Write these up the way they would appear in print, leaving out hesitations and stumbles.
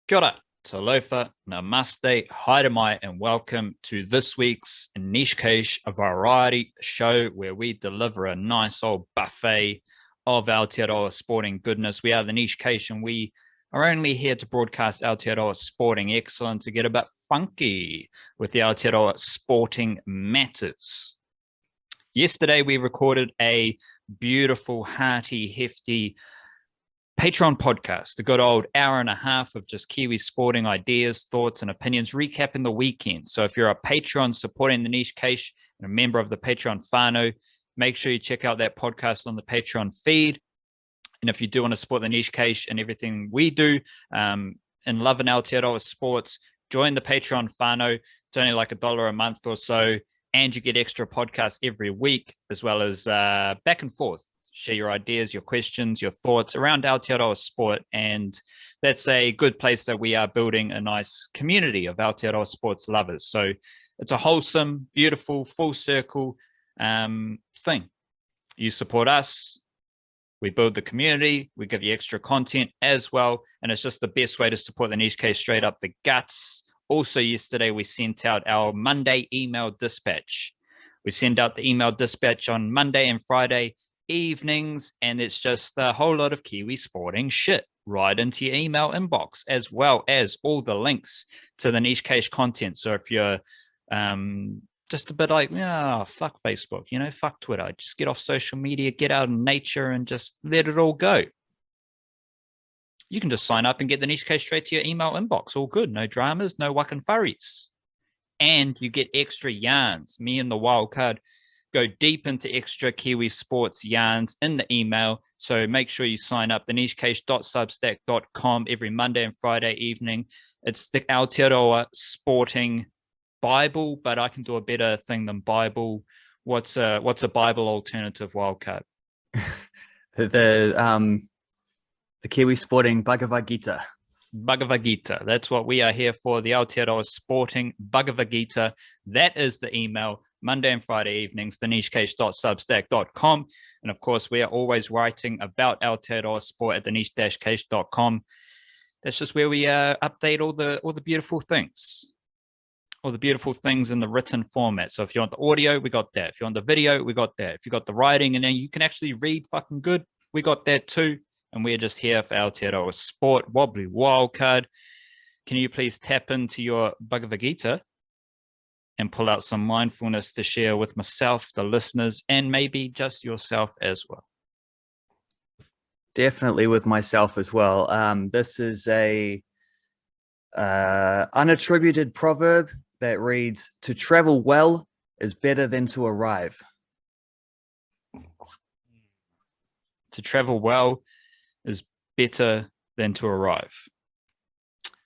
Kia ora, talofa, namaste, haere mai, and welcome to this week's Niche Cache, a variety show where we deliver a nice old buffet of Aotearoa sporting goodness. We are the Niche Cache, and we are only here to broadcast Aotearoa sporting excellence, to get a bit funky with the Aotearoa sporting matters. Yesterday, we recorded a beautiful, hearty, hefty Patreon podcast, a good old hour and a half of just Kiwi sporting ideas, thoughts, and opinions, recapping the weekend. So if you're a Patreon supporting the Niche Cache and a member of the Patreon whānau, make sure you check out that podcast on the Patreon feed. And if you do want to support the Niche Cache and everything we do in love and Aotearoa sports, join the Patreon whānau. It's only like $1 a month or so, and you get extra podcasts every week, as well as back and forth. Share your ideas, your questions, your thoughts around Aotearoa sport. And that's a good place that we are building a nice community of Aotearoa sports lovers. So it's a wholesome, beautiful, full circle thing. You support us, we build the community, we give you extra content as well. And it's just the best way to support the Niche Case straight up the guts. Also, yesterday we sent out our Monday email dispatch. We send out the email dispatch on Monday and Friday evenings, and it's just a whole lot of Kiwi sporting shit right into your email inbox, as well as all the links to the Niche Cache content. So if you're just a bit like, fuck Facebook, fuck Twitter, just get off social media, get out in nature, and just let it all go, you can just sign up and get the Niche Cache straight to your email inbox. All good, no dramas, no wakan furries. And you get extra yarns. Me and the wildcard go deep into extra Kiwi sports yarns in the email. So make sure you sign up, the nichecache.substack.com, every Monday and Friday evening. It's the Aotearoa sporting Bible, but I can do a better thing than Bible. What's a Bible alternative, wildcard? The Kiwi sporting Bhagavad Gita. Bhagavad Gita. That's what we are here for, the Aotearoa sporting Bhagavad Gita. That is the email. Monday and Friday evenings, the nichecache.substack.com. And of course, we are always writing about Aotearoa sport at the niche-cache.com. That's just where we update all the beautiful things. All the beautiful things in the written format. So if you want the audio, we got that. If you want the video, we got that. If you got the writing and then you can actually read fucking good, we got that too. And we're just here for Aotearoa sport. Wobbly wildcard, can you please tap into your Bhagavad Gita and pull out some mindfulness to share with myself, the listeners, and maybe just yourself as well? Definitely with myself as well. This is a unattributed proverb that reads, "To travel well is better than to arrive." To travel well is better than to arrive.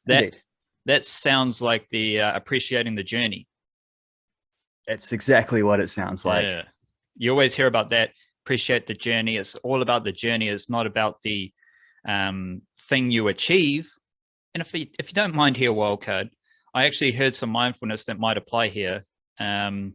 That sounds like the appreciating the journey. It's exactly what it sounds like. Yeah. You always hear about that. Appreciate the journey. It's all about the journey. It's not about the thing you achieve. And if you don't mind here, wildcard, I actually heard some mindfulness that might apply here. It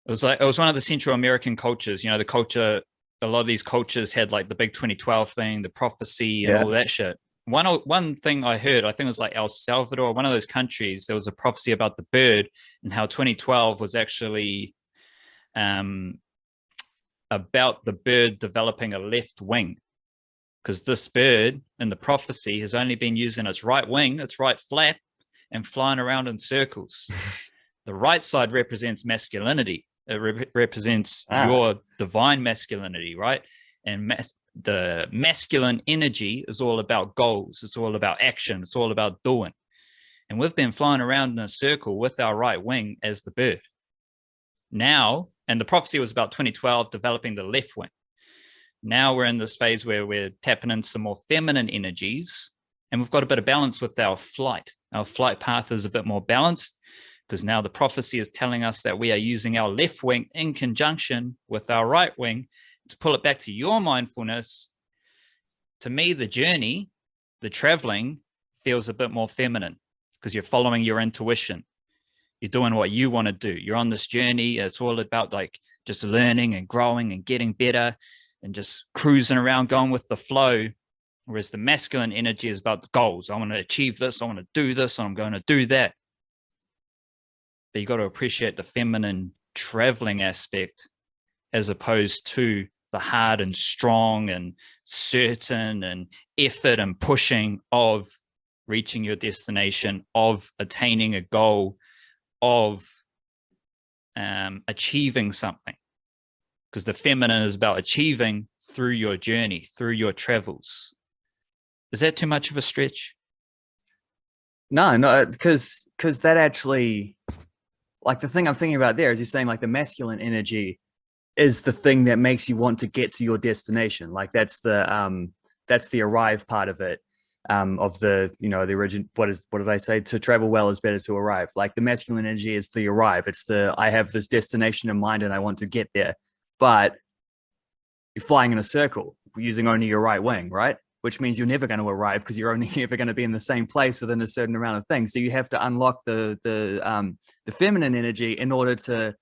was one of the Central American cultures. The culture. A lot of these cultures had like the big 2012 thing, the prophecy, and all that shit. One thing I heard, I think it was like El Salvador, one of those countries, there was a prophecy about the bird and how 2012 was actually about the bird developing a left wing, because this bird in the prophecy has only been using its right wing, its right flap, and flying around in circles. The right side represents masculinity. It represents your divine masculinity, right? And the masculine energy is all about goals. It's all about action. It's all about doing. And we've been flying around in a circle with our right wing as the bird. Now, and the prophecy was about 2012 developing the left wing. Now we're in this phase where we're tapping in some more feminine energies, and we've got a bit of balance with our flight. Our flight path is a bit more balanced, because now the prophecy is telling us that we are using our left wing in conjunction with our right wing. To pull it back to your mindfulness, to me, the journey, the traveling, feels a bit more feminine, because you're following your intuition. You're doing what you want to do. You're on this journey. It's all about like just learning and growing and getting better and just cruising around, going with the flow. Whereas the masculine energy is about the goals. I want to achieve this. I want to do this. I'm going to do that. But you got to appreciate the feminine traveling aspect as opposed to the hard and strong and certain and effort and pushing of reaching your destination, of attaining a goal, of achieving something. Because the feminine is about achieving through your journey, through your travels. Is that too much of a stretch? No, because that actually, like the thing I'm thinking about there is you're saying like the masculine energy is the thing that makes you want to get to your destination. Like that's the arrive part of it. Of the, the origin, what did I say? To travel well is better to arrive. Like the masculine energy is the arrive. It's I have this destination in mind and I want to get there. But you're flying in a circle using only your right wing, right? Which means you're never going to arrive because you're only ever going to be in the same place within a certain amount of things. So you have to unlock the feminine energy in order to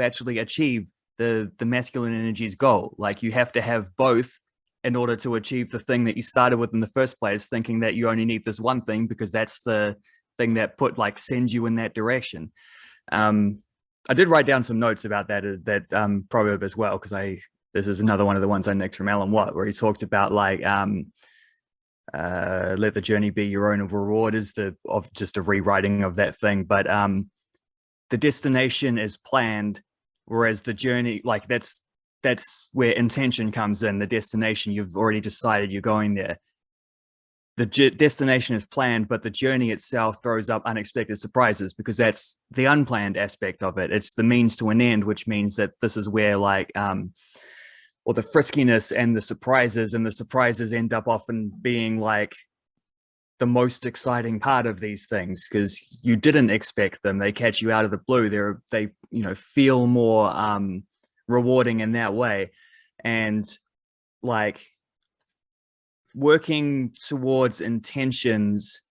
actually achieve the masculine energy's goal. Like you have to have both in order to achieve the thing that you started with in the first place, thinking that you only need this one thing because that's the thing that sends you in that direction. I did write down some notes about that proverb as well, because this is another one of the ones I nicked from Alan Watt, where he talked about let the journey be your own reward is just a rewriting of that thing. But the destination is planned, whereas the journey, that's where intention comes in. The destination, you've already decided you're going there. The destination is planned, but the journey itself throws up unexpected surprises because that's the unplanned aspect of it. It's the means to an end, which means that this is where or the friskiness and the surprises end up often being like the most exciting part of these things because you didn't expect them. They catch you out of the blue. They feel more rewarding in that way. And working towards intentions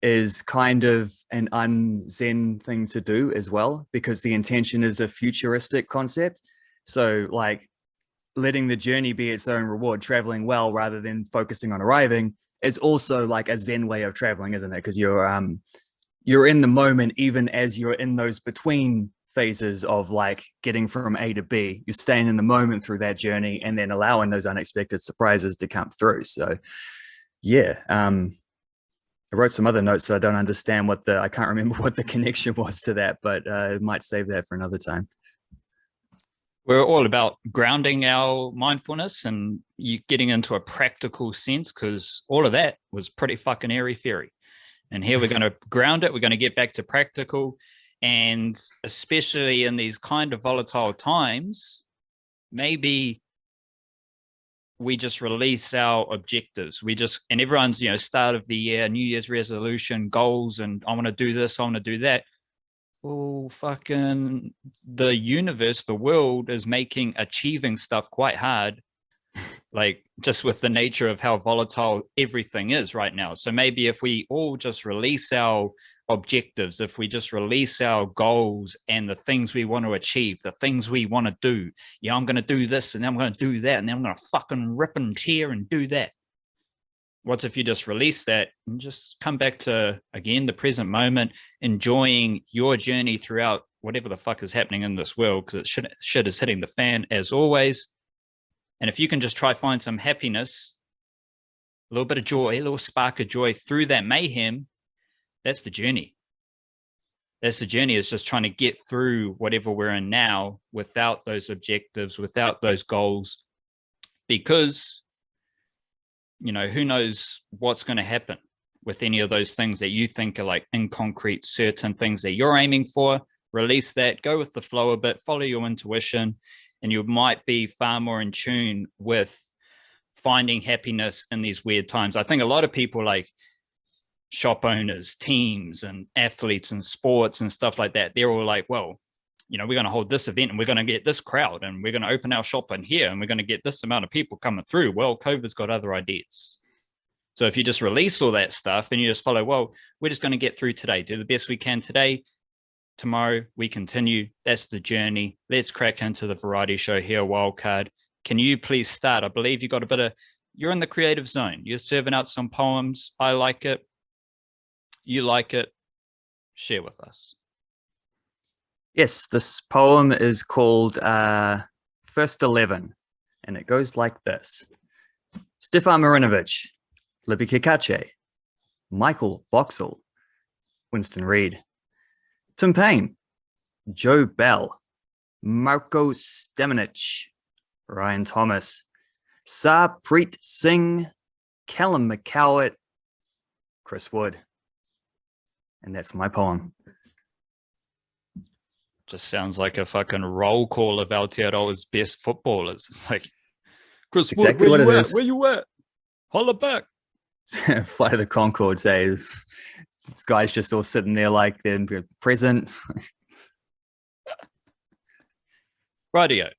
is kind of an un-Zen thing to do as well, because the intention is a futuristic concept. So letting the journey be its own reward, traveling well rather than focusing on arriving, is also like a Zen way of traveling, isn't it? Because you're in the moment, even as you're in those between phases of getting from A to B. You're staying in the moment through that journey and then allowing those unexpected surprises to come through. So yeah, I wrote some other notes, so I don't understand I can't remember what the connection was to that, but I might save that for another time. We're all about grounding our mindfulness and you getting into a practical sense, because all of that was pretty fucking airy-fairy. And here we're going to ground it. We're going to get back to practical. And especially in these kind of volatile times, maybe we just release our objectives. And everyone's, start of the year, New Year's resolution, goals, and I want to do this, I want to do that. Well, fucking the universe, the world is making achieving stuff quite hard, just with the nature of how volatile everything is right now. So maybe if we all just release our objectives, if we just release our goals and the things we want to achieve, the things we want to do, I'm going to do this and then I'm going to do that and then I'm going to fucking rip and tear and do that. What if you just release that and just come back to, again, the present moment, enjoying your journey throughout whatever the fuck is happening in this world, because shit is hitting the fan as always. And if you can just try find some happiness, a little bit of joy, a little spark of joy through that mayhem, that's the journey. That's the journey, is just trying to get through whatever we're in now without those objectives, without those goals, because who knows what's going to happen with any of those things that you think are in concrete, certain things that you're aiming for. Release that, go with the flow a bit, follow your intuition, and you might be far more in tune with finding happiness in these weird times. I think a lot of people shop owners, teams and athletes and sports and stuff like that, they're all well, we're going to hold this event and we're going to get this crowd and we're going to open our shop in here and we're going to get this amount of people coming through. Well, COVID's got other ideas. So if you just release all that stuff and you just follow, well, we're just going to get through today, do the best we can today. Tomorrow we continue. That's the journey. Let's crack into the variety show here, Wildcard. Can you please start? I believe you got a bit of you're in the creative zone. You're serving out some poems. I like it. You like it. Share with us. Yes, this poem is called First 11, and it goes like this. Stefan Marinovic, Libby Kikache, Michael Boxall, Winston Reid, Tim Payne, Joe Bell, Marco Stamenic, Ryan Thomas, Sarpreet Singh, Callum McCowett, Chris Wood. And that's my poem. Just sounds like a fucking roll call of Aotearoa's best footballers. It's like, Chris Wood, exactly what it is. Where you at? Holla back. Fly the Concorde, say, this guy's just all sitting there like they're present. Rightio.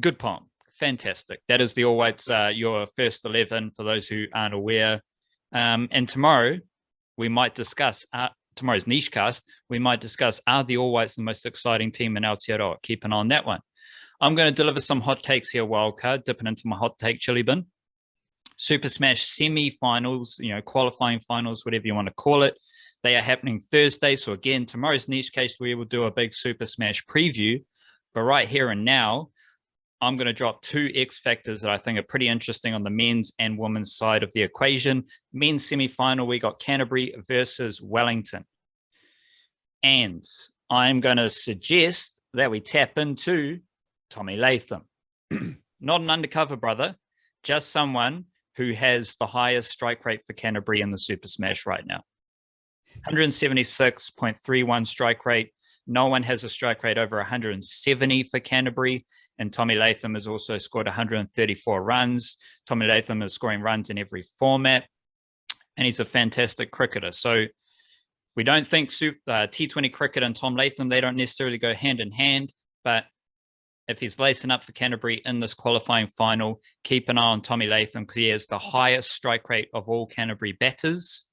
Good poem. Fantastic. That is the All Whites, your first 11 for those who aren't aware. And tomorrow we might discuss tomorrow's niche cast. We might discuss, are the All Whites the most exciting team in Aotearoa? Keep an eye on that one. I'm going to deliver some hot takes here, wildcard, dipping into my hot take chili bin. Super Smash semi-finals, qualifying finals, whatever you want to call it. They are happening Thursday. So again, tomorrow's niche case, we will do a big Super Smash preview. But right here and now, I'm going to drop 2 X factors that I think are pretty interesting on the men's and women's side of the equation. Men's semi-final, we got Canterbury versus Wellington. And I'm going to suggest that we tap into Tommy Latham. Not an undercover brother, just someone who has the highest strike rate for Canterbury in the Super Smash right now. 176.31 strike rate. No one has a strike rate over 170 for Canterbury. And Tommy Latham has also scored 134 runs. Tommy Latham is scoring runs in every format. And he's a fantastic cricketer. So we don't think T20 cricket and Tom Latham, they don't necessarily go hand in hand. But if he's lacing up for Canterbury in this qualifying final, keep an eye on Tommy Latham because he has the highest strike rate of all Canterbury batters.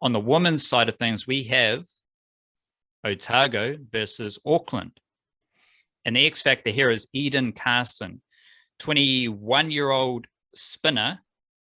On the women's side of things, we have Otago versus Auckland. And the X factor here is Eden Carson, 21-year-old spinner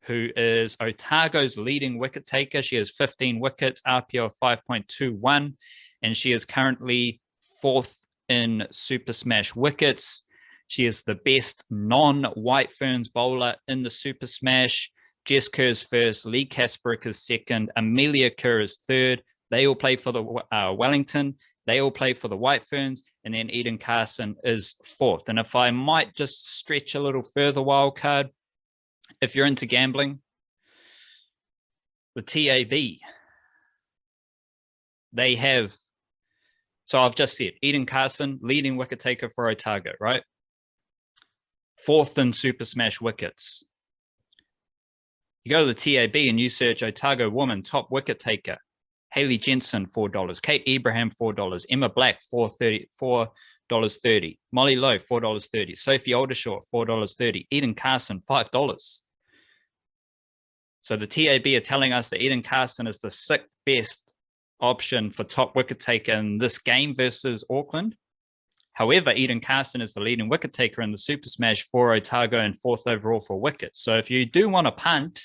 who is Otago's leading wicket taker. She has 15 wickets, RPO of 5.21, and she is currently 4th in Super Smash wickets. She is the best non-Whyte Ferns bowler in the Super Smash. Jess Kerr's first, Lee Kasperick is second, Amelia Kerr is third. They all play for the Wellington. They all play for the Whyte Ferns, and then Eden Carson is 4th. And if I might just stretch a little further, wildcard, if you're into gambling, the TAB, they have, so I've just said, Eden Carson, leading wicket taker for Otago, right? 4th in Super Smash wickets. You go to the TAB and you search Otago woman, top wicket taker. Hayley Jensen, $4. Kate Abraham, $4. Emma Black, $4.30. Molly Lowe, $4.30. Sophie Aldershaw, $4.30. Eden Carson, $5. So the TAB are telling us that Eden Carson is the 6th best option for top wicket taker in this game versus Auckland. However, Eden Carson is the leading wicket taker in the Super Smash for Otago and 4th overall for wickets. So if you do want to punt,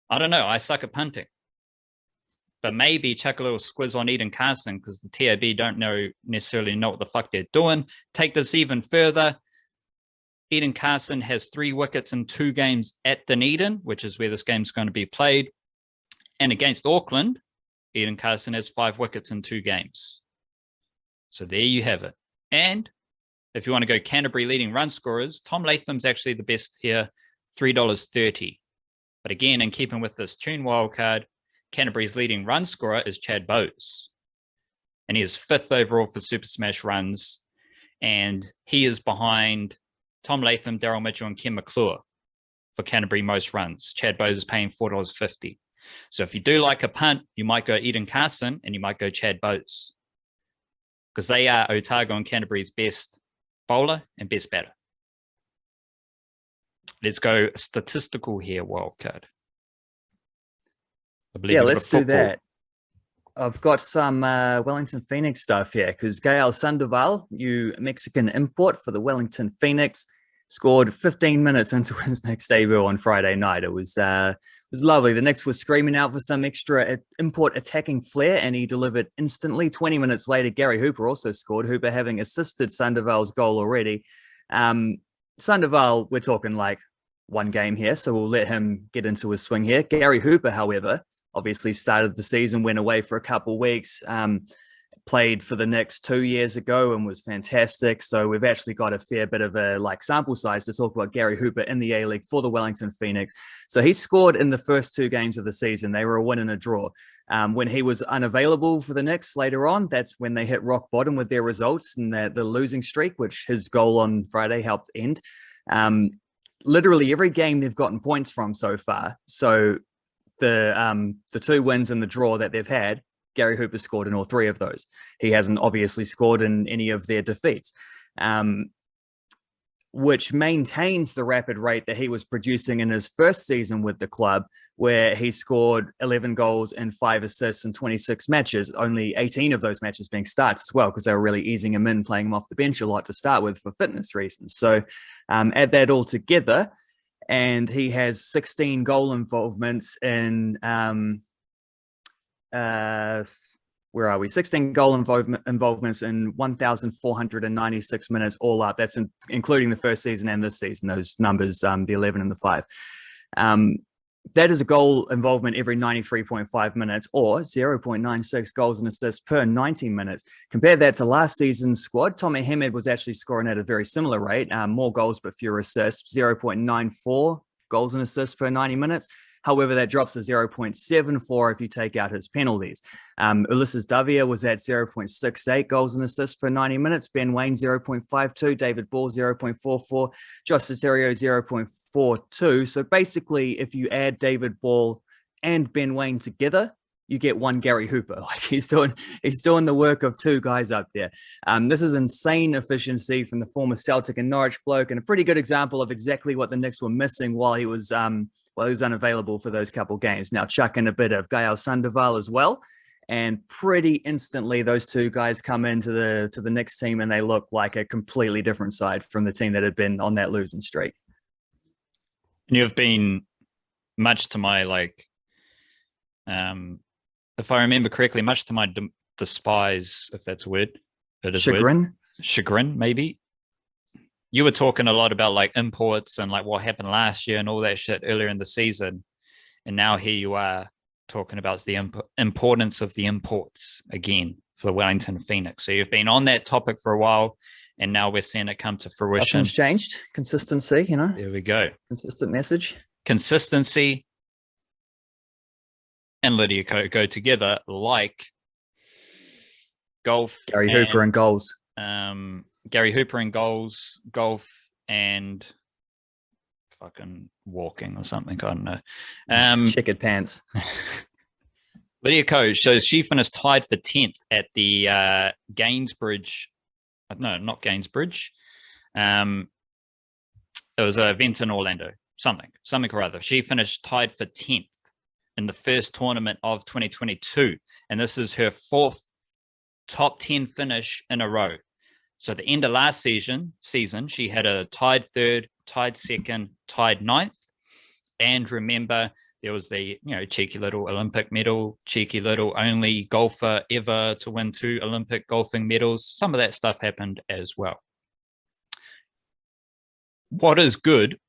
I don't know, I suck at punting. But maybe chuck a little squiz on Eden Carson because the TAB don't necessarily know what the fuck they're doing. Take this even further. Eden Carson has 3 wickets in 2 games at Dunedin, which is where this game's going to be played. And against Auckland, Eden Carson has 5 wickets in 2 games. So there you have it. And if you want to go Canterbury leading run scorers, Tom Latham's actually the best here, $3.30. But again, in keeping with this tune wildcard, Canterbury's leading run scorer is Chad Bowes. And he is 5th overall for Super Smash runs. And he is behind Tom Latham, Daryl Mitchell, and Ken McClure for Canterbury most runs. Chad Bowes is paying $4.50. So if you do like a punt, you might go Eden Carson and you might go Chad Bowes. Because they are Otago and Canterbury's best bowler and best batter. Let's go statistical here, wildcard. Yeah, let's do that. I've got some Wellington Phoenix stuff here because Gael Sandoval, you Mexican import for the Wellington Phoenix, scored 15 minutes into his next debut on Friday night. It was lovely. The Knicks were screaming out for some extra import attacking flair, and he delivered instantly. 20 minutes later, Gary Hooper also scored, Hooper having assisted Sandoval's goal already. Sandoval, we're talking like one game here, so we'll let him get into his swing here. Gary Hooper, however, obviously started the season, went away for a couple of weeks, played for the Knicks 2 years ago and was fantastic. So we've actually got a fair bit of a sample size to talk about Gary Hooper in the A-League for the Wellington Phoenix. So he scored in the first 2 games of the season. They were a win and a draw. When he was unavailable for the Knicks later on, that's when they hit rock bottom with their results and the losing streak, which his goal on Friday helped end. Literally every game they've gotten points from so far. So the 2 wins and the draw that they've had, Gary Hooper scored in all 3 of those. He hasn't obviously scored in any of their defeats, which maintains the rapid rate that he was producing in his first season with the club, where he scored 11 goals and 5 assists in 26 matches, only 18 of those matches being starts as well, because they were really easing him in, playing him off the bench a lot to start with for fitness reasons. So add that all together, and he has 16 goal involvements in... where are we? 16 goal involvements in 1,496 minutes all up. That's including the first season and this season, those numbers, the 11 and the 5. That is a goal involvement every 93.5 minutes, or 0.96 goals and assists per 90 minutes. Compare that to last season's squad. Tommy Hammond was actually scoring at a very similar rate, more goals but fewer assists, 0.94 goals and assists per 90 minutes. However, that drops to 0.74 if you take out his penalties. Xavier was at 0.68 goals and assists per 90 minutes. Ben Wayne, 0.52. David Ball, 0.44. Josh Soterio, 0.42. So basically, if you add David Ball and Ben Wayne together, you get one Gary Hooper. Like he's doing the work of 2 guys up there. This is insane efficiency from the former Celtic and Norwich bloke, and a pretty good example of exactly what the Knicks were missing while he was unavailable for those couple games. Now chuck in a bit of Gael Sandoval as well, and pretty instantly those 2 guys come into the Knicks team, and they look like a completely different side from the team that had been on that losing streak. And you've been, much to my if I remember correctly, much to my despise, if that's a word, it is chagrin, maybe. You were talking a lot about imports and what happened last year and all that shit earlier in the season. And now here you are talking about the importance of the imports again for the Wellington Phoenix. So you've been on that topic for a while, and now we're seeing it come to fruition. Nothing's changed. Consistency, There we go. Consistent message. Consistency and Lydia Ko go together like golf. Gary Hooper and goals. Gary Hooper in goals, golf, and fucking walking or something. I don't know. Checkered pants. Lydia Ko, so she finished tied for 10th at the Gainsbridge. No, not Gainsbridge. It was an event in Orlando. Something or other. She finished tied for 10th in the first tournament of 2022. And this is her 4th top 10 finish in a row. So at the end of last season, she had a tied 3rd, tied 2nd, tied 9th. And remember, there was the cheeky little Olympic medal, cheeky little only golfer ever to win 2 Olympic golfing medals. Some of that stuff happened as well. What is good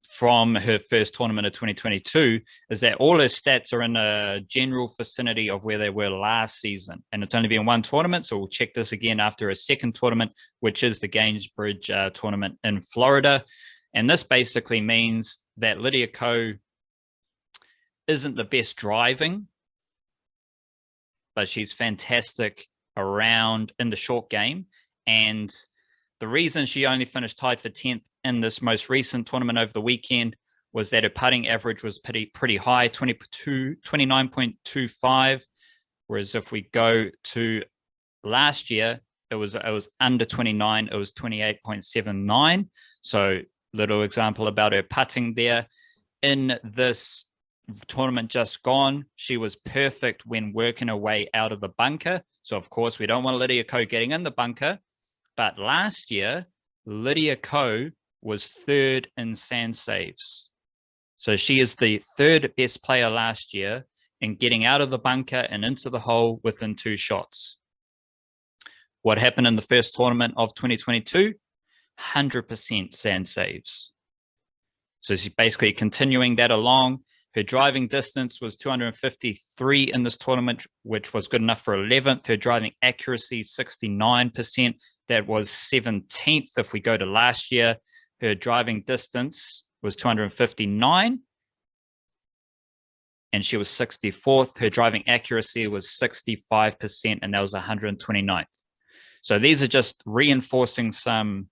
from her first tournament of 2022 is that all her stats are in a general vicinity of where they were last season. And it's only been 1 tournament, so we'll check this again after a 2nd tournament, which is the Gainsbridge tournament in Florida. And this basically means that Lydia Ko isn't the best driving, but she's fantastic around in the short game. And the reason she only finished tied for 10th in this most recent tournament over the weekend was that her putting average was pretty high, 29.25. Whereas if we go to last year, it was under 29. It was 28.79. So little example about her putting there. In this tournament just gone, she was perfect when working her way out of the bunker. So of course we don't want Lydia Ko getting in the bunker. But last year, Lydia Ko was third in sand saves. So she is the third best player last year in getting out of the bunker and into the hole within 2 shots. What happened in the first tournament of 2022? 100% sand saves. So she's basically continuing that along. Her driving distance was 253 in this tournament, which was good enough for 11th. Her driving accuracy, 69%. That was 17th if we go to last year. Her driving distance was 259, and she was 64th. Her driving accuracy was 65%, and that was 129th. So these are just reinforcing some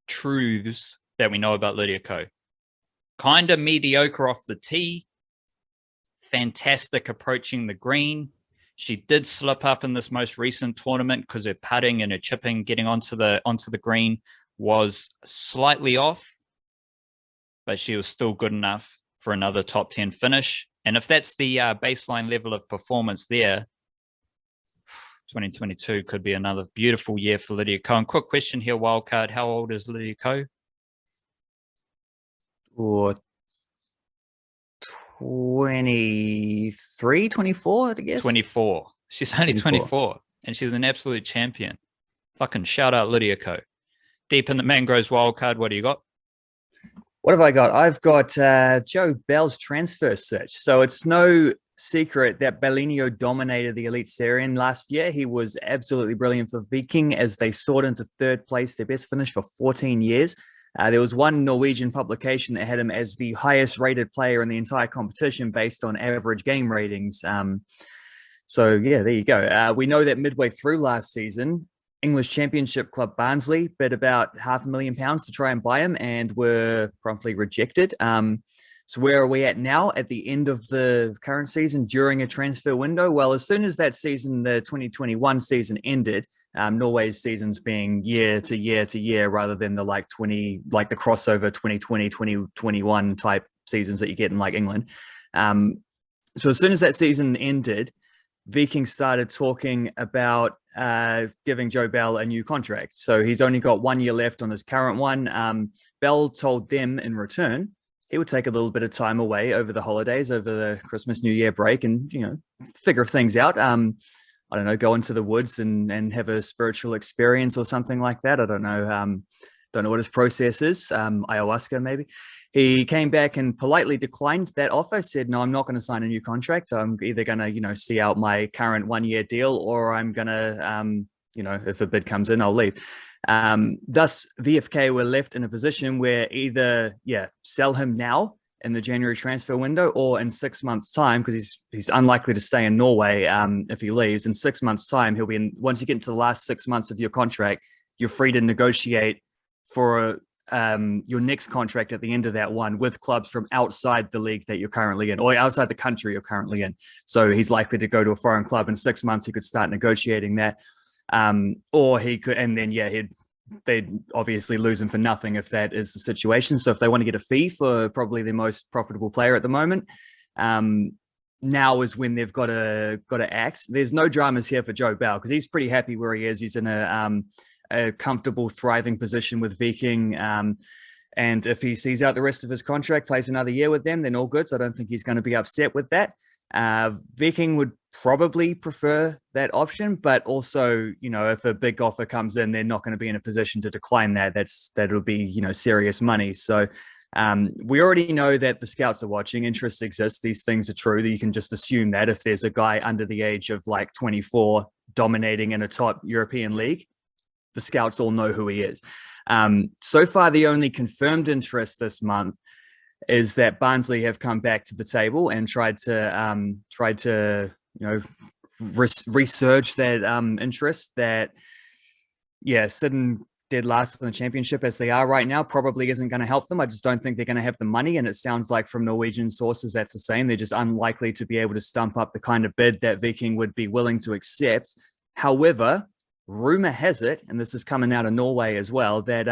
truths that we know about Lydia Ko. Kind of mediocre off the tee, fantastic approaching the green. She did slip up in this most recent tournament because her putting and her chipping getting onto the green was slightly off, but she was still good enough for another top 10 finish. And if that's the baseline level of performance there, 2022 could be another beautiful year for Lydia Ko. And quick question here, Wildcard, how old is Lydia Ko? Or 23, 24, I guess. 24. She's only 24, and she's an absolute champion. Fucking shout out Lydia Ko. Deep in the Mangroves Wildcard, what do you got? What have I got? I've got Joe Bell's transfer search. So it's no secret that Bellinio dominated the Elite Serien last year. He was absolutely brilliant for Viking as they soared into 3rd place, their best finish for 14 years. There was one Norwegian publication that had him as the highest rated player in the entire competition based on average game ratings. So yeah, there you go. We know that midway through last season, English Championship club Barnsley bid about £500,000 to try and buy him and were promptly rejected. So where are we at now at the end of the current season during a transfer window? Well, as soon as that season, the 2021 season ended, Norway's seasons being year to year to year rather than the the crossover 2020, 2021 type seasons that you get in like England. So as soon as that season ended, Viking started talking about giving Joe Bell a new contract. So he's only got 1 year left on his current one. Bell told them in return he would take a little bit of time away over the holidays, over the Christmas, New Year break, and figure things out. I don't know, go into the woods and have a spiritual experience or something like that. I don't know. Don't know what his process is. Ayahuasca, maybe. He came back and politely declined that offer, said, no, I'm not going to sign a new contract. I'm either going to, see out my current 1 year deal, or I'm going to, if a bid comes in, I'll leave. Thus, VFK were left in a position where either, sell him now in the January transfer window, or in 6 months' time, because he's unlikely to stay in Norway if he leaves. In 6 months' time, he'll be in. Once you get into the last 6 months of your contract, you're free to negotiate for your next contract at the end of that one with clubs from outside the league that you're currently in, or outside the country you're currently in. So he's likely to go to a foreign club in 6 months. He could start negotiating that. Or he could, and then they'd obviously lose him for nothing if that is the situation. So if they want to get a fee for probably their most profitable player at the moment, now is when they've got to act. There's no dramas here for Joe Bell because he's pretty happy where he is. He's in a comfortable, thriving position with Viking. And if he sees out the rest of his contract, plays another year with them, then all good. So I don't think he's going to be upset with that. Viking would probably prefer that option, but also, if a big offer comes in, they're not going to be in a position to decline that. That'll be, serious money. So we already know that the scouts are watching. Interest exists. These things are true. You can just assume that if there's a guy under the age of 24 dominating in a top European league, the scouts all know who he is. So far, the only confirmed interest this month is that Barnsley have come back to the table and tried to resurge that interest that, sitting dead last in the championship as they are right now probably isn't going to help them. I just don't think they're going to have the money. And it sounds like from Norwegian sources, that's the same. They're just unlikely to be able to stump up the kind of bid that Viking would be willing to accept. However, rumor has it, and this is coming out of Norway as well, that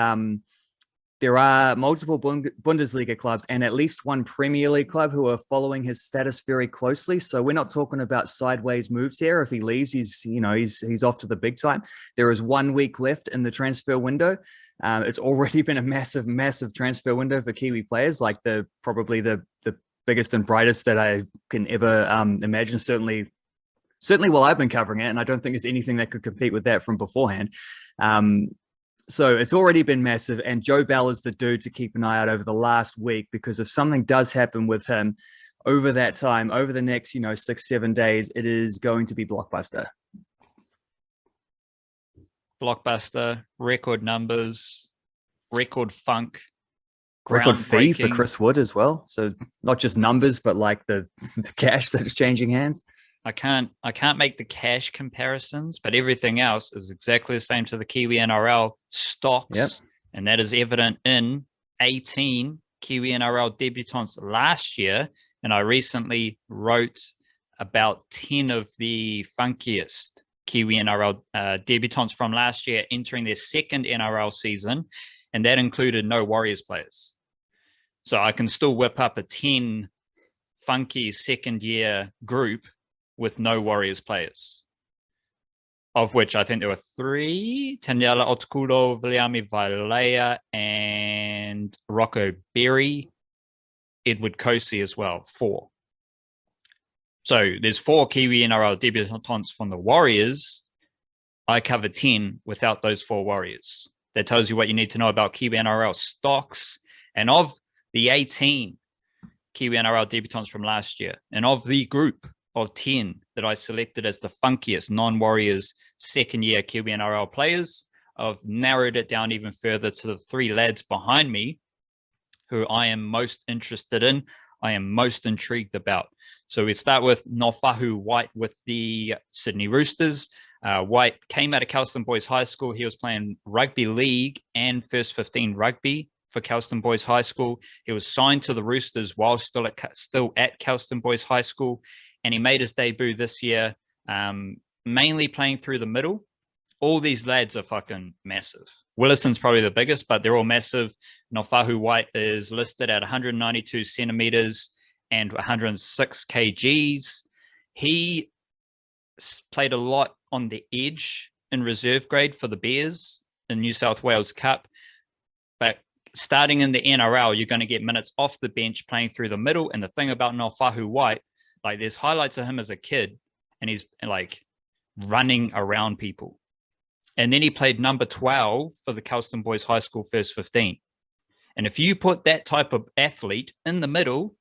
there are multiple Bundesliga clubs and at least one Premier League club who are following his status very closely. So we're not talking about sideways moves here. If he leaves, he's off to the big time. There is 1 week left in the transfer window. It's already been a massive, massive transfer window for Kiwi players, like probably the biggest and brightest that I can ever imagine. Certainly while I've been covering it, and I don't think there's anything that could compete with that from beforehand. So it's already been massive, and Joe Bell is the dude to keep an eye out over the last week, because if something does happen with him over that time, over the next 6-7 days, it is going to be blockbuster. Blockbuster, record numbers, record funk, record fee for Chris Wood as well. So not just numbers, but like the cash that is changing hands. I can't make the cash comparisons, but everything else is exactly the same to the Kiwi-NRL stocks. Yep. And that is evident in 18 Kiwi-NRL debutants last year. And I recently wrote about 10 of the funkiest Kiwi-NRL debutants from last year entering their second NRL season. And that included no Warriors players. So I can still whip up a 10 funky second year group with no Warriors players, of which I think there were 3: Taniela Otakulo, Viliami Vailea, and Rocco Berry, Edward Kosi as well, 4. So there's 4 Kiwi-NRL debutants from the Warriors. I covered 10 without those 4 Warriors. That tells you what you need to know about Kiwi-NRL stocks. And of the 18 Kiwi-NRL debutants from last year, and of the group of 10 that I selected as the funkiest non-Warriors second-year Kiwi-NRL players, I've narrowed it down even further to the 3 lads behind me who I am most interested in, I am most intrigued about. So we start with Naufahu Whyte with the Sydney Roosters. Whyte came out of Carson Boys High School. He was playing rugby league and first 15 rugby for Carson Boys High School. He was signed to the Roosters while still at Carson Boys High School. And he made his debut this year, mainly playing through the middle. All these lads are fucking massive. Willison's probably the biggest, but they're all massive. Naufahu Whyte is listed at 192 centimeters and 106 kgs. He played a lot on the edge in reserve grade for the Bears in New South Wales Cup. But starting in the NRL, you're going to get minutes off the bench playing through the middle. And the thing about Naufahu Whyte, like there's highlights of him as a kid and he's like running around people. And then he played number 12 for the Carlton Boys High School first 15. And if you put that type of athlete in the middle,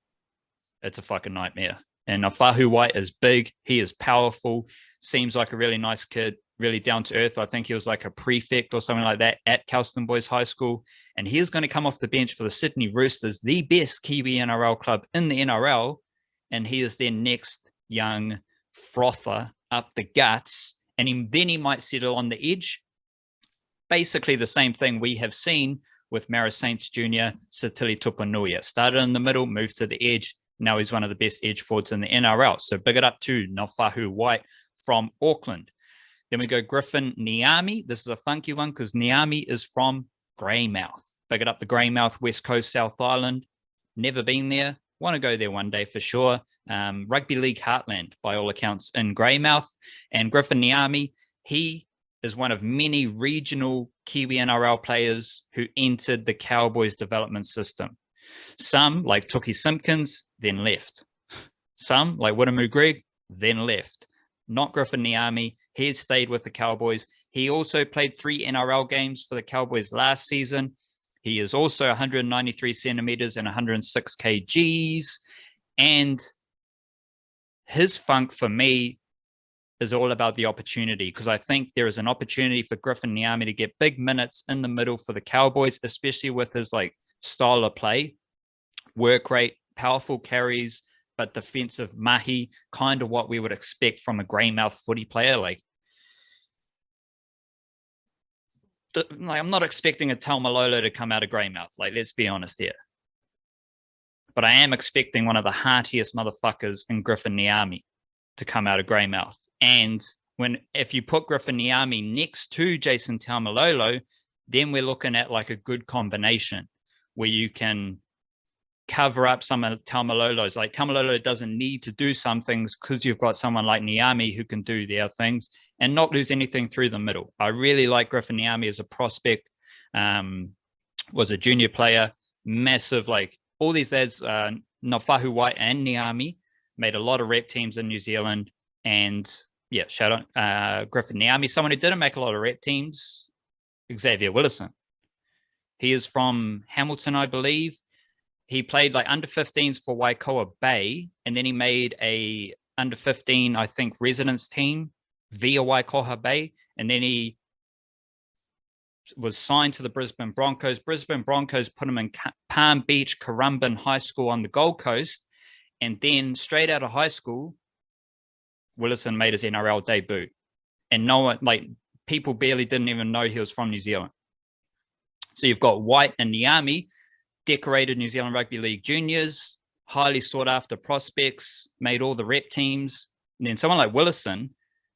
it's a fucking nightmare. And Naufahu Whyte is big. He is powerful. Seems like a really nice kid, really down to earth. I think he was like a prefect or something like that at Carlton Boys High School. And he is going to come off the bench for the Sydney Roosters, the best Kiwi-NRL club in the NRL. And he is their next young frother up the guts. And then he might settle on the edge. Basically the same thing we have seen with Maris Saints Jr., Satili Tuponuia. Started in the middle, moved to the edge. Now he's one of the best edge forwards in the NRL. So big it up to Naufahu Whyte from Auckland. Then we go Griffin Neame. This is a funky one because Neame is from Greymouth. Big it up the Greymouth, West Coast, South Island. Never been there. Want to go there one day for sure. Rugby League heartland, by all accounts, in Greymouth. And Griffin Neame, he is one of many regional Kiwi-NRL players who entered the Cowboys development system. Some, like Tuki Simpkins, then left. Some, like Wiramu Greg, then left. Not Griffin Neame. He had stayed with the Cowboys. He also played 3 NRL games for the Cowboys last season. He is also 193 centimeters and 106 kgs. And his funk for me is all about the opportunity, because I think there is an opportunity for Griffin Neame to get big minutes in the middle for the Cowboys, especially with his like style of play, work rate, powerful carries, but defensive mahi, kind of what we would expect from a Greymouth footy player. Like I'm not expecting a Taumalolo to come out of Greymouth. Like, let's be honest here. But I am expecting one of the heartiest motherfuckers in Griffin Neame to come out of Greymouth. And if you put Griffin Neame next to Jason Taumalolo, then we're looking at like a good combination. where you can cover up some of Taumalolo's. Like Taumalolo doesn't need to do some things because you've got someone like Neame who can do their things and not lose anything through the middle. I really like Griffin Neame as a prospect. Was a junior player, massive, like all these lads, Naufahu, Whyte and Neame made a lot of rep teams in New Zealand. And yeah, shout out Griffin Neame. Someone who didn't make a lot of rep teams, Xavier Willison. He is from Hamilton, I believe. He played like under 15s for Waikoa Bay, and then he made a under 15, I think, residence team via Waikoa Bay, and then he was signed to the Brisbane Broncos. Brisbane Broncos put him in Palm Beach Currumbin High School on the Gold Coast, and then straight out of high school, Willison made his NRL debut, and no one, like people barely didn't even know he was from New Zealand. So you've got Whyte and Neame, decorated New Zealand Rugby League juniors, highly sought after prospects, made all the rep teams. And then someone like Willison,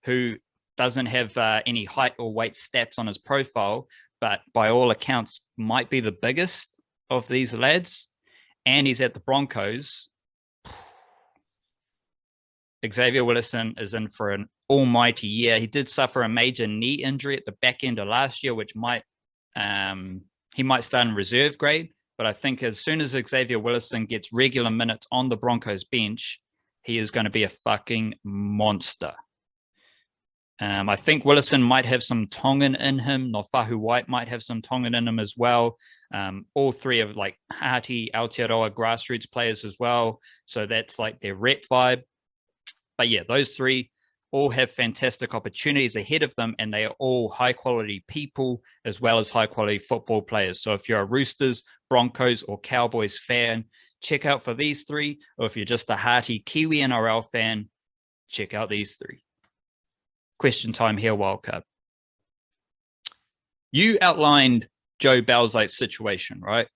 who doesn't have any height or weight stats on his profile, but by all accounts might be the biggest of these lads, and he's at the Broncos. Xavier Willison is in for an almighty year. He did suffer a major knee injury at the back end of last year, which might he might start in reserve grade. But I think as soon as Xavier Willison gets regular minutes on the Broncos bench, he is going to be a fucking monster. I think Willison might have some Tongan in him. Naufahu Whyte might have some Tongan in him as well. All three are like hearty Aotearoa grassroots players as well. So that's like their rep vibe. But yeah, those three all have fantastic opportunities ahead of them, and they are all high quality people as well as high quality football players. So if you're a Roosters, Broncos or Cowboys fan, check out for these three. Or if you're just a hearty Kiwi-NRL fan, check out these three. Question time here, World Cup. You outlined Joe Bell's like situation, right?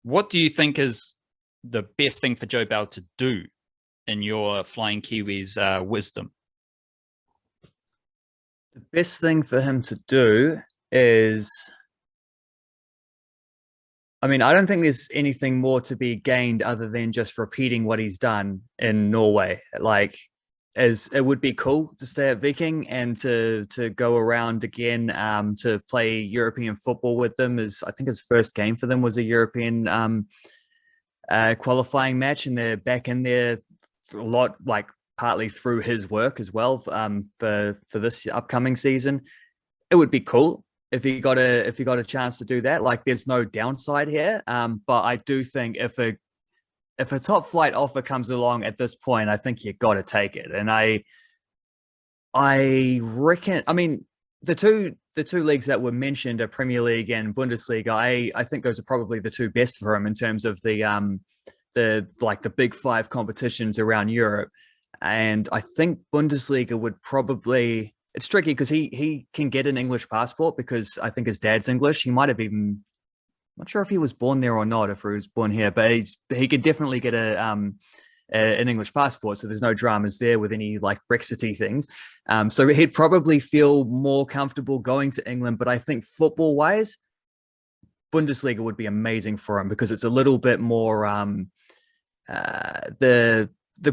What do you think is the best thing for Joe Bell to do in your Flying Kiwis wisdom? The best thing for him to do is, I mean, I don't think there's anything more to be gained other than just repeating what he's done in Norway. Like, as it would be cool to stay at Viking and to go around again, to play European football with them. As I think his first game for them was a European qualifying match, and they're back in there a lot, like partly through his work as well, for this upcoming season. It would be cool if he got a chance to do that. Like, there's no downside here, but I do think if a top flight offer comes along at this point, I think you got to take it. And I reckon, I mean, the two leagues that were mentioned are Premier League and Bundesliga. I think those are probably the two best for him in terms of the big five competitions around Europe. And I think Bundesliga would probably, it's tricky because he can get an English passport because I think his dad's English. He might have even, I'm not sure if he was born there or not, if he was born here, but he could definitely get an English passport. So there's no dramas there with any like Brexity things. So he'd probably feel more comfortable going to England. But I think football wise, Bundesliga would be amazing for him because it's a little bit more,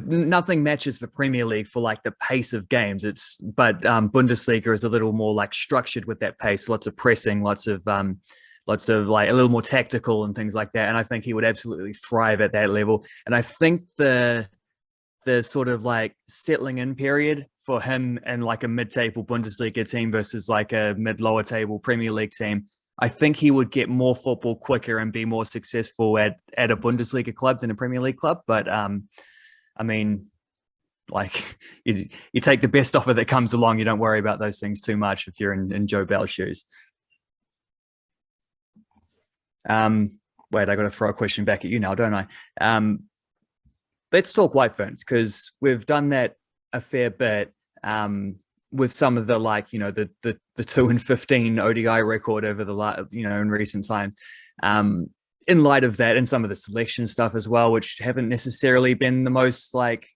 nothing matches the Premier League for like the pace of games. But Bundesliga is a little more like structured with that pace, lots of pressing, lots of like a little more tactical and things like that. And I think he would absolutely thrive at that level. And I think the sort of like settling in period for him and like a mid-table Bundesliga team versus like a mid-lower table Premier League team, I think he would get more football quicker and be more successful at a Bundesliga club than a Premier League club. But I mean, like you take the best offer that comes along. You don't worry about those things too much if you're in Joe Bell's shoes. Wait, I got to throw a question back at you now, don't I? Let's talk White Ferns, because we've done that a fair bit with some of the, like, you know, the 2-15 ODI record over the last, you know, in recent times. In light of that, and some of the selection stuff as well, which haven't necessarily been the most like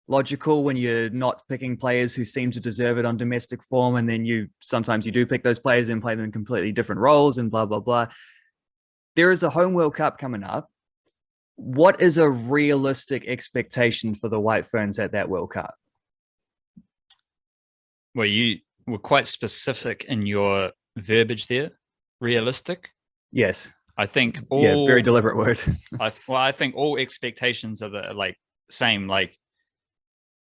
logical when you're not picking players who seem to deserve it on domestic form, and then sometimes you do pick those players and play them in completely different roles and blah blah blah. there is a home World Cup coming up. What is a realistic expectation for the Whyte Ferns at that World Cup? Well, you were quite specific in your verbiage there. Realistic. Yes. I think very deliberate word. I think all expectations are the like same. Like,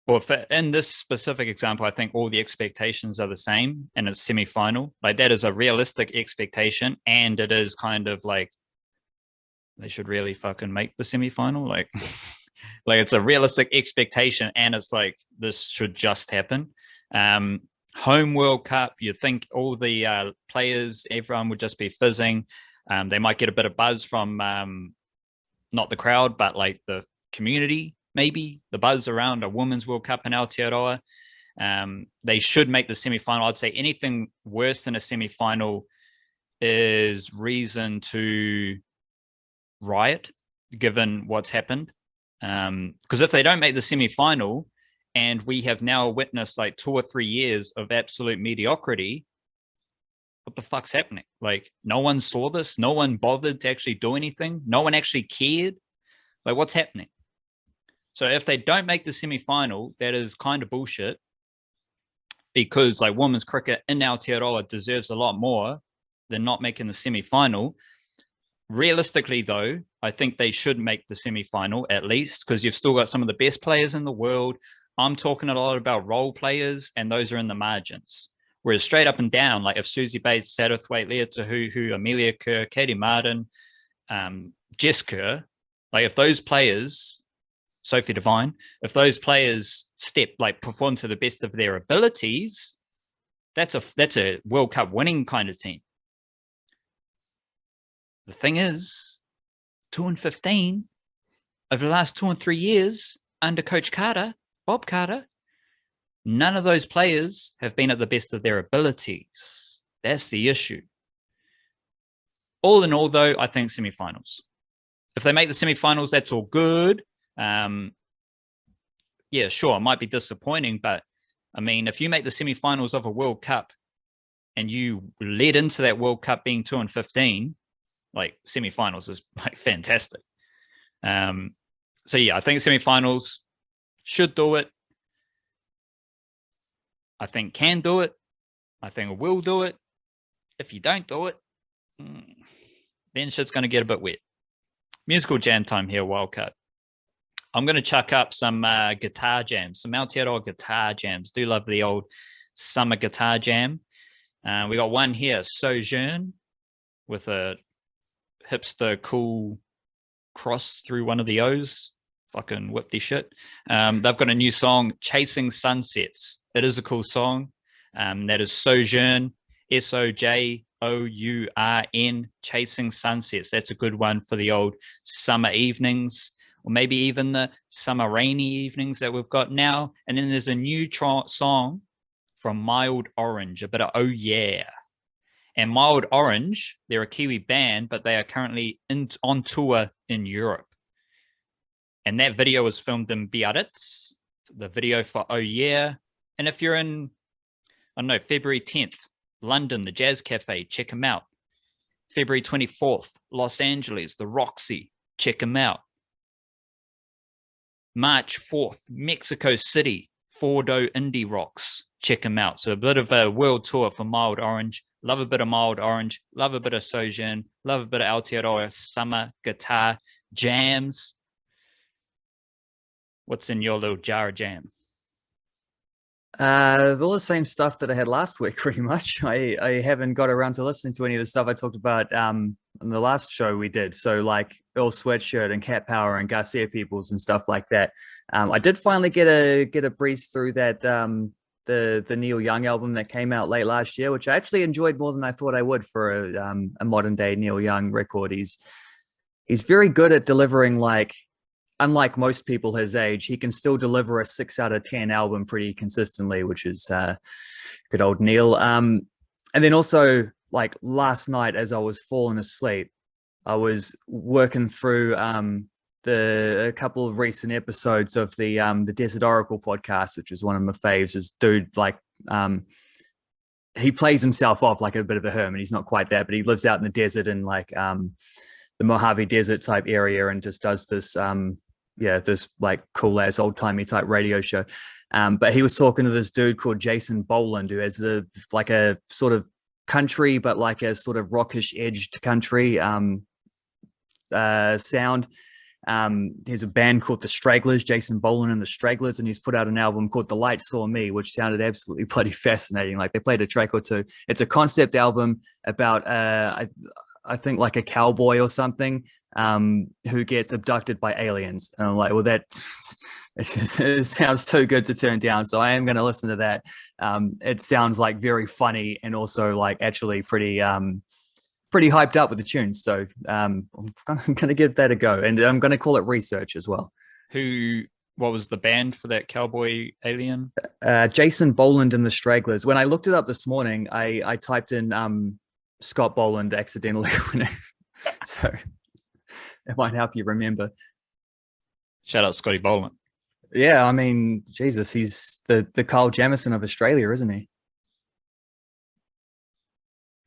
or in this specific example, I think all the expectations are the same, and it's semi-final. Like that is a realistic expectation, and it is kind of like they should really fucking make the semi-final. Like, like it's a realistic expectation, and it's like this should just happen. Home World Cup, you think all the players, everyone would just be fizzing. They might get a bit of buzz from not the crowd, but like the community, maybe the buzz around a Women's World Cup in Aotearoa. They should make the semi-final. I'd say anything worse than a semi-final is reason to riot, given what's happened. Because if they don't make the semi-final, and we have now witnessed like 2 or 3 years of absolute mediocrity, what the fuck's happening? Like, no one saw this. No one bothered to actually do anything. No one actually cared. Like, what's happening? So if they don't make the semi-final, that is kind of bullshit, because like women's cricket in Aotearoa deserves a lot more than not making the semi-final. Realistically, though, I think they should make the semi-final at least, because you've still got some of the best players in the world. I'm talking a lot about role players, and those are in the margins. Whereas straight up and down, like if Susie Bates, Satterthwaite, Lydia Ko, Amelia Kerr, Katie Martin, Jess Kerr, like if those players, Sophie Devine, if those players perform to the best of their abilities, that's a World Cup winning kind of team. The thing is, 2-15 over the last 2 and 3 years under Coach Carter, Bob Carter, none of those players have been at the best of their abilities. That's the issue. All in all, though, I think semi-finals. If they make the semi-finals, that's all good. Yeah, sure, it might be disappointing, but I mean, if you make the semi-finals of a World Cup and you led into that World Cup being 2-15, like semi-finals is like fantastic. So yeah, I think semi-finals should do it. I think can do it. I think will do it. If you don't do it, then shit's going to get a bit wet. Musical jam time here, Wildcard. I'm going to chuck up some guitar jams, some Aotearoa guitar jams. Do love the old summer guitar jam. We got one here, Sojourn, with a hipster cool cross through one of the O's. Fucking whipped shit. They've got a new song, Chasing Sunsets. It is a cool song. That is Sojourn, Sojourn, Chasing Sunsets. That's a good one for the old summer evenings, or maybe even the summer rainy evenings that we've got now. And then there's a new song from Mild Orange, a bit of Oh Yeah. And Mild Orange, they're a Kiwi band, but they are currently on tour in Europe. And that video was filmed in Biarritz, the video for Oh Yeah. And if you're in, I don't know, February 10th, London, the Jazz Cafe, check them out. February 24th, Los Angeles, the Roxy, check them out. March 4th, Mexico City, Fordo Indie Rocks, check them out. So a bit of a world tour for Mild Orange. Love a bit of Mild Orange, love a bit of Sojourn, love a bit of Aotearoa summer guitar jams. What's in your little jar of jam? All the same stuff that I had last week, pretty much. I haven't got around to listening to any of the stuff I talked about on the last show we did. So like Earl Sweatshirt and Cat Power and Garcia Peoples and stuff like that. I did finally get a breeze through that the Neil Young album that came out late last year, which I actually enjoyed more than I thought I would for a modern day Neil Young record. He's very good at delivering, like, unlike most people his age, he can still deliver a 6 out of 10 album pretty consistently, which is good old Neil. And then also, like last night, as I was falling asleep, I was working through a couple of recent episodes of the Desert Oracle podcast, which is one of my faves. This dude, like, he plays himself off like a bit of a hermit. He's not quite that, but he lives out in the desert and like Mojave Desert type area and just does this this like cool ass old timey type radio show. But he was talking to this dude called Jason Boland, who has a sort of country, but like a sort of rockish edged country sound. There's a band called the Stragglers, Jason Boland and the Stragglers, and he's put out an album called The Light Saw Me, which sounded absolutely bloody fascinating. Like they played a track or two. It's a concept album about I think like a cowboy or something who gets abducted by aliens. And I'm like, well, it sounds too good to turn down. So I am going to listen to that. It sounds like very funny and also like actually pretty hyped up with the tunes. So I'm going to give that a go. And I'm going to call it Research as well. What was the band for that cowboy alien? Jason Boland and the Stragglers. When I looked it up this morning, I typed in Scott Boland accidentally. So it might help you remember. Shout out Scotty Boland. Yeah, I mean, Jesus, he's the Kyle Jamison of Australia, isn't he?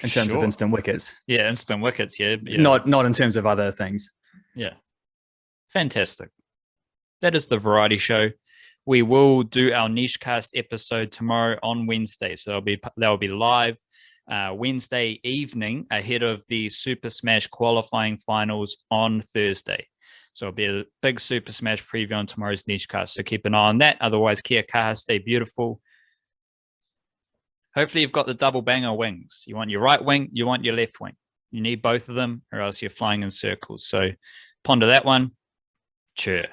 In terms of instant wickets. Yeah, instant wickets, yeah. Not in terms of other things. Yeah. Fantastic. That is the variety show. We will do our niche cast episode tomorrow on Wednesday. So they'll be live Wednesday evening ahead of the Super Smash qualifying finals on Thursday. So it'll be a big Super Smash preview on tomorrow's niche cast. So keep an eye on that. Otherwise, kia kaha, stay beautiful. Hopefully you've got the double banger wings. You want your right wing, you want your left wing. You need both of them or else you're flying in circles. So ponder that one. Cheer.